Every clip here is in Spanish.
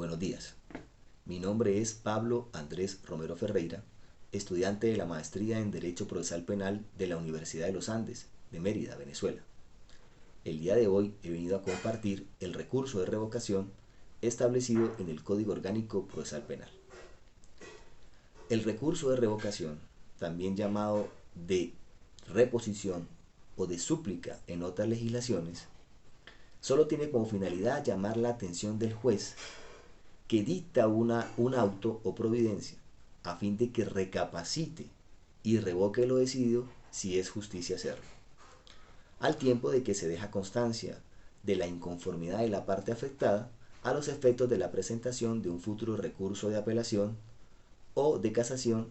Buenos días. Mi nombre es Pablo Andrés Romero Ferreira, estudiante de la Maestría en Derecho Procesal Penal de la Universidad de los Andes, de Mérida, Venezuela. El día de hoy he venido a compartir el recurso de revocación establecido en el Código Orgánico Procesal Penal. El recurso de revocación, también llamado de reposición o de súplica en otras legislaciones, solo tiene como finalidad llamar la atención del juez que dicta un auto o providencia a fin de que recapacite y revoque lo decidido si es justicia hacerlo, al tiempo de que se deja constancia de la inconformidad de la parte afectada a los efectos de la presentación de un futuro recurso de apelación o de casación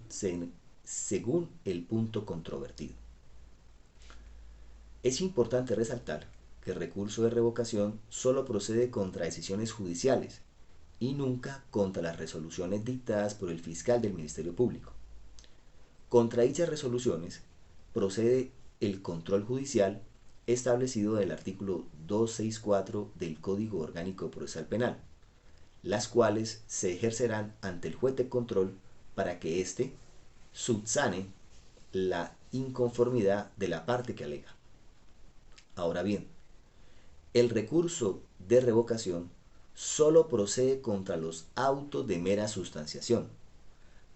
según el punto controvertido. Es importante resaltar que el recurso de revocación solo procede contra decisiones judiciales y nunca contra las resoluciones dictadas por el fiscal del Ministerio Público. Contra dichas resoluciones procede el control judicial establecido en el artículo 264 del Código Orgánico Procesal Penal, las cuales se ejercerán ante el juez de control para que éste subsane la inconformidad de la parte que alega. Ahora bien, el recurso de revocación solo procede contra los autos de mera sustanciación,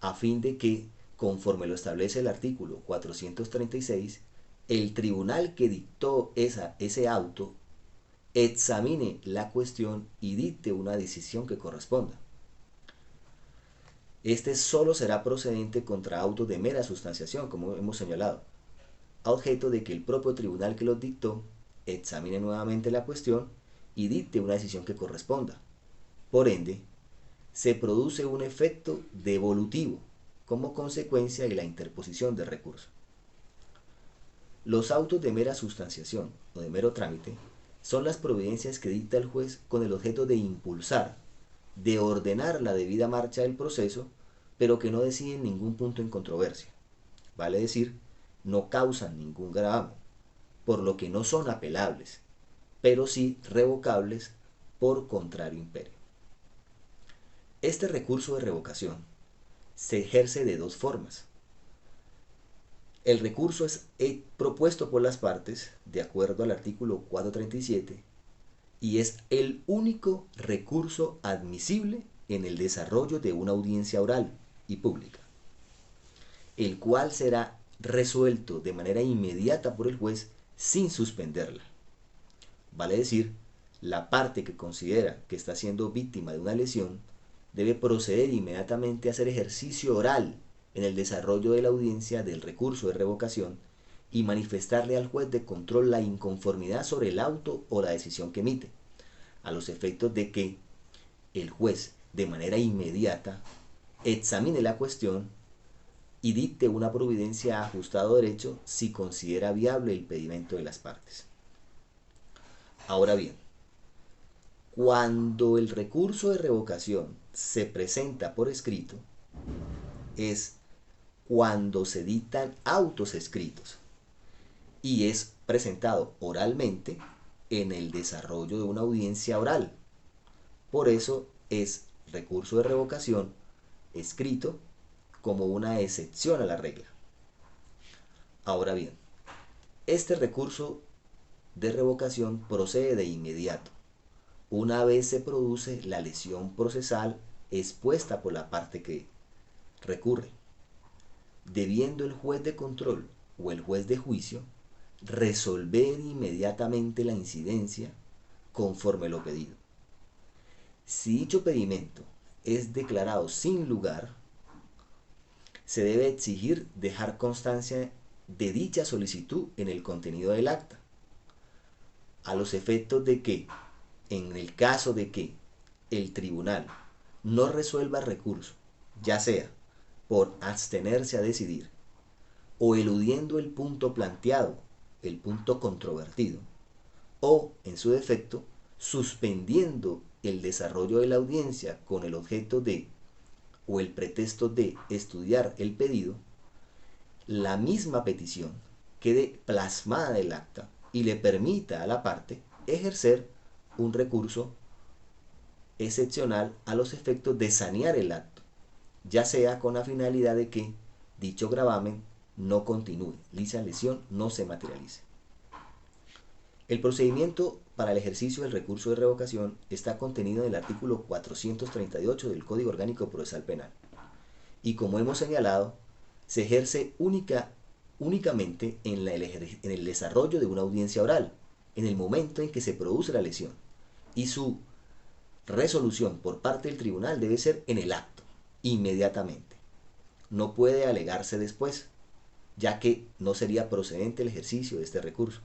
a fin de que, conforme lo establece el artículo 436, el tribunal que dictó ese auto examine la cuestión y dicte una decisión que corresponda. Este solo será procedente contra autos de mera sustanciación, como hemos señalado, a objeto de que el propio tribunal que los dictó examine nuevamente la cuestión y dicte una decisión que corresponda. Por ende, se produce un efecto devolutivo como consecuencia de la interposición del recurso. Los autos de mera sustanciación o de mero trámite son las providencias que dicta el juez con el objeto de impulsar, de ordenar la debida marcha del proceso, pero que no deciden ningún punto en controversia. Vale decir, no causan ningún gravamen, por lo que no son apelables, pero sí revocables por contrario imperio. Este recurso de revocación se ejerce de dos formas. El recurso es propuesto por las partes de acuerdo al artículo 437 y es el único recurso admisible en el desarrollo de una audiencia oral y pública, el cual será resuelto de manera inmediata por el juez sin suspenderla. Vale decir, la parte que considera que está siendo víctima de una lesión debe proceder inmediatamente a hacer ejercicio oral en el desarrollo de la audiencia del recurso de revocación y manifestarle al juez de control la inconformidad sobre el auto o la decisión que emite, a los efectos de que el juez, de manera inmediata, examine la cuestión y dicte una providencia ajustado a derecho si considera viable el pedimento de las partes. Ahora bien, cuando el recurso de revocación se presenta por escrito, es cuando se dictan autos escritos y es presentado oralmente en el desarrollo de una audiencia oral. Por eso es recurso de revocación escrito como una excepción a la regla. Ahora bien, este recurso de revocación procede de inmediato, una vez se produce la lesión procesal expuesta por la parte que recurre, debiendo el juez de control o el juez de juicio resolver inmediatamente la incidencia conforme lo pedido. Si dicho pedimento es declarado sin lugar, se debe exigir dejar constancia de dicha solicitud en el contenido del acta, a los efectos de que, en el caso de que el tribunal no resuelva el recurso, ya sea por abstenerse a decidir o eludiendo el punto planteado, el punto controvertido, o, en su defecto, suspendiendo el desarrollo de la audiencia con el objeto de o el pretexto de estudiar el pedido, la misma petición quede plasmada en el acta y le permita a la parte ejercer un recurso excepcional a los efectos de sanear el acto, ya sea con la finalidad de que dicho gravamen no continúe, dicha lesión no se materialice. El procedimiento para el ejercicio del recurso de revocación está contenido en el artículo 438 del Código Orgánico Procesal Penal y, como hemos señalado, se ejerce únicamente en el desarrollo de una audiencia oral, en el momento en que se produce la lesión, y su resolución por parte del tribunal debe ser en el acto, inmediatamente. No puede alegarse después, ya que no sería procedente el ejercicio de este recurso.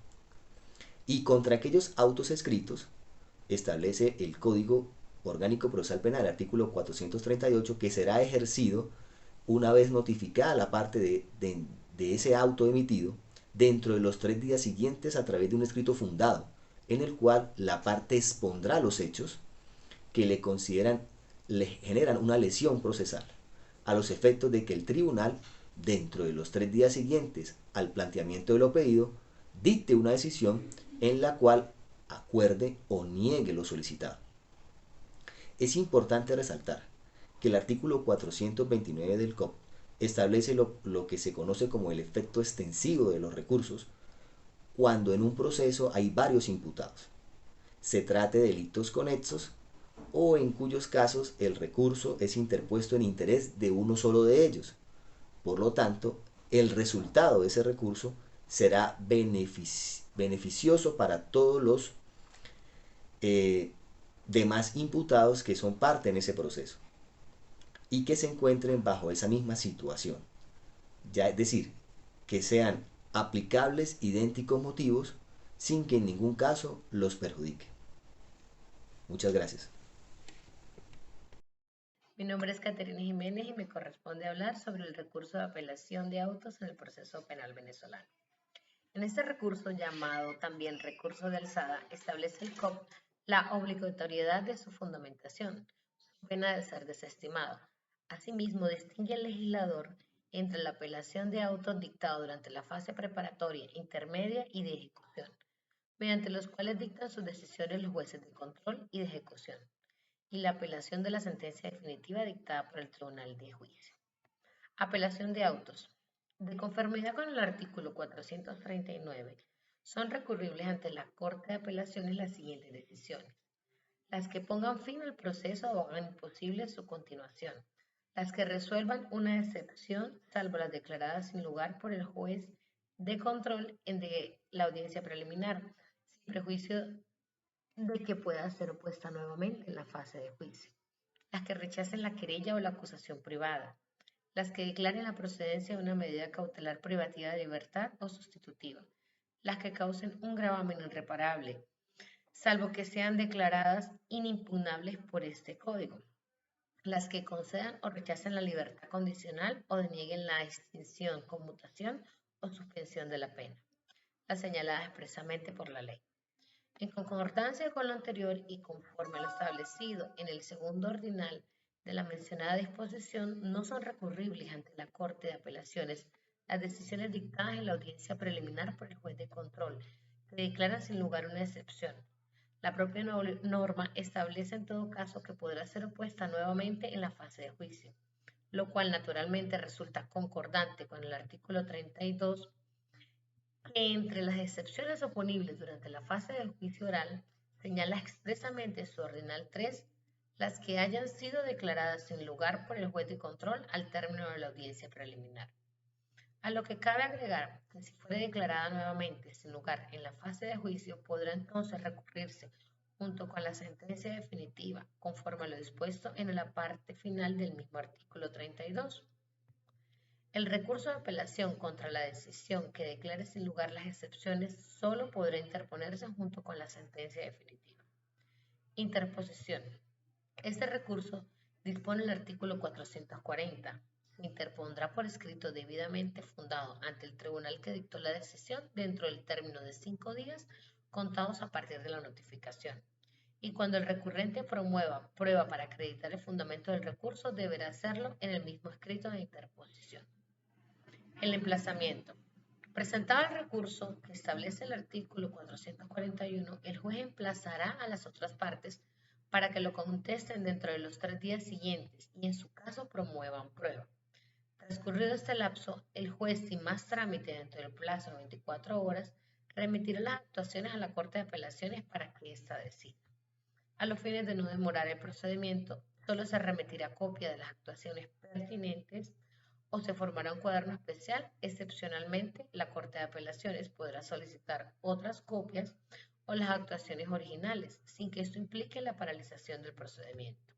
Y contra aquellos autos escritos, establece el Código Orgánico Procesal Penal, artículo 438, que será ejercido una vez notificada la parte de ese auto emitido dentro de los 3 días siguientes a través de un escrito fundado, en el cual la parte expondrá los hechos que le generan una lesión procesal, a los efectos de que el tribunal, dentro de los 3 días siguientes al planteamiento de lo pedido, dicte una decisión en la cual acuerde o niegue lo solicitado. Es importante resaltar que el artículo 429 del COP establece lo que se conoce como el efecto extensivo de los recursos cuando en un proceso hay varios imputados, se trate de delitos conexos o en cuyos casos el recurso es interpuesto en interés de uno solo de ellos. Por lo tanto, el resultado de ese recurso será beneficioso para todos los demás imputados que son parte en ese proceso y que se encuentren bajo esa misma situación. Ya es decir, que sean aplicables idénticos motivos sin que en ningún caso los perjudique. Muchas gracias. Mi nombre es Caterina Jiménez y me corresponde hablar sobre el recurso de apelación de autos en el proceso penal venezolano. En este recurso, llamado también recurso de alzada, establece el COP la obligatoriedad de su fundamentación, pena de ser desestimado. Asimismo, distingue el legislador entre la apelación de autos dictados durante la fase preparatoria, intermedia y de ejecución, mediante los cuales dictan sus decisiones los jueces de control y de ejecución, y la apelación de la sentencia definitiva dictada por el Tribunal de Juicio. Apelación de autos. De conformidad con el artículo 439, son recurribles ante la Corte de Apelaciones las siguientes decisiones: las que pongan fin al proceso o hagan imposible su continuación, las que resuelvan una excepción, salvo las declaradas sin lugar por el juez de control en la audiencia preliminar, sin prejuicio de que pueda ser opuesta nuevamente en la fase de juicio, las que rechacen la querella o la acusación privada, las que declaren la procedencia de una medida cautelar privativa de libertad o sustitutiva, las que causen un gravamen irreparable, salvo que sean declaradas inimpugnables por este código, las que concedan o rechacen la libertad condicional o denieguen la extinción, conmutación o suspensión de la pena, las señaladas expresamente por la ley. En concordancia con lo anterior y conforme a lo establecido en el segundo ordinal de la mencionada disposición, no son recurribles ante la Corte de Apelaciones las decisiones dictadas en la audiencia preliminar por el juez de control, que declaran sin lugar una excepción. La propia norma establece en todo caso que podrá ser opuesta nuevamente en la fase de juicio, lo cual naturalmente resulta concordante con el artículo 32, que entre las excepciones oponibles durante la fase del juicio oral señala expresamente su ordinal 3 las que hayan sido declaradas sin lugar por el juez de control al término de la audiencia preliminar. A lo que cabe agregar que si fuere declarada nuevamente sin lugar en la fase de juicio, podrá entonces recurrirse junto con la sentencia definitiva, conforme a lo dispuesto en la parte final del mismo artículo 32. El recurso de apelación contra la decisión que declare sin lugar las excepciones solo podrá interponerse junto con la sentencia definitiva. Interposición. Este recurso dispone el artículo 440. Se interpondrá por escrito debidamente fundado ante el tribunal que dictó la decisión dentro del término de 5 días contados a partir de la notificación. Y cuando el recurrente promueva prueba para acreditar el fundamento del recurso, deberá hacerlo en el mismo escrito de interposición. El emplazamiento. Presentado el recurso que establece el artículo 441, el juez emplazará a las otras partes para que lo contesten dentro de los 3 días siguientes y en su caso promuevan prueba. Transcurrido este lapso, el juez, sin más trámite dentro del plazo de 24 horas, remitirá las actuaciones a la Corte de Apelaciones para que ésta decida. A los fines de no demorar el procedimiento, solo se remitirá copia de las actuaciones pertinentes o se formará un cuaderno especial. Excepcionalmente, la Corte de Apelaciones podrá solicitar otras copias o las actuaciones originales, sin que esto implique la paralización del procedimiento.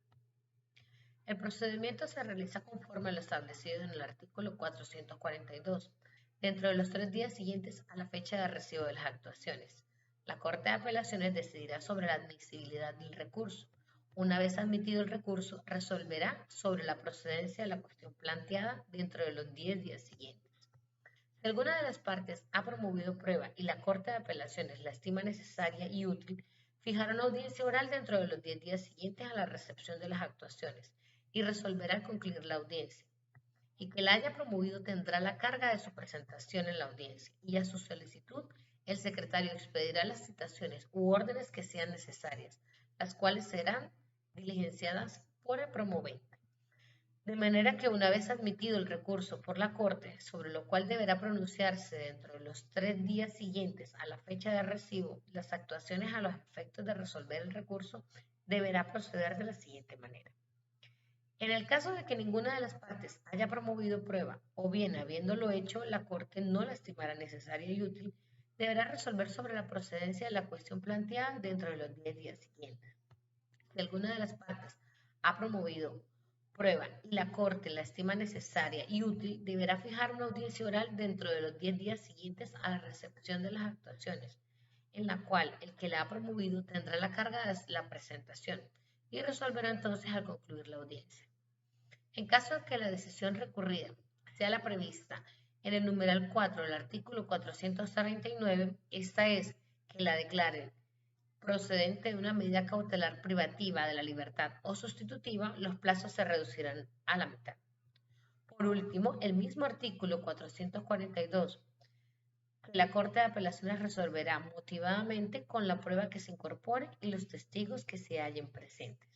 El procedimiento se realiza conforme a lo establecido en el artículo 442, dentro de los 3 días siguientes a la fecha de recibo de las actuaciones. La Corte de Apelaciones decidirá sobre la admisibilidad del recurso. Una vez admitido el recurso, resolverá sobre la procedencia de la cuestión planteada dentro de los 10 días siguientes. Si alguna de las partes ha promovido prueba y la Corte de Apelaciones la estima necesaria y útil, fijará una audiencia oral dentro de los 10 días siguientes a la recepción de las actuaciones y resolverá al concluir la audiencia. Y que la haya promovido tendrá la carga de su presentación en la audiencia y a su solicitud el secretario expedirá las citaciones u órdenes que sean necesarias, las cuales serán diligenciadas por el promovente. De manera que una vez admitido el recurso por la Corte, sobre lo cual deberá pronunciarse dentro de los 3 días siguientes a la fecha de recibo, las actuaciones a los efectos de resolver el recurso deberá proceder de la siguiente manera. En el caso de que ninguna de las partes haya promovido prueba o bien habiéndolo hecho, la Corte no la estimará necesaria y útil, deberá resolver sobre la procedencia de la cuestión planteada dentro de los 10 días siguientes. Si alguna de las partes ha promovido prueba y la Corte la estima necesaria y útil, deberá fijar una audiencia oral dentro de los 10 días siguientes a la recepción de las actuaciones, en la cual el que la ha promovido tendrá la carga de la presentación y resolverá entonces al concluir la audiencia. En caso de que la decisión recurrida sea la prevista en el numeral 4 del artículo 439, esta es que la declaren procedente de una medida cautelar privativa de la libertad o sustitutiva, los plazos se reducirán a la mitad. Por último, el mismo artículo 442, que la Corte de Apelaciones resolverá motivadamente con la prueba que se incorpore y los testigos que se hallen presentes.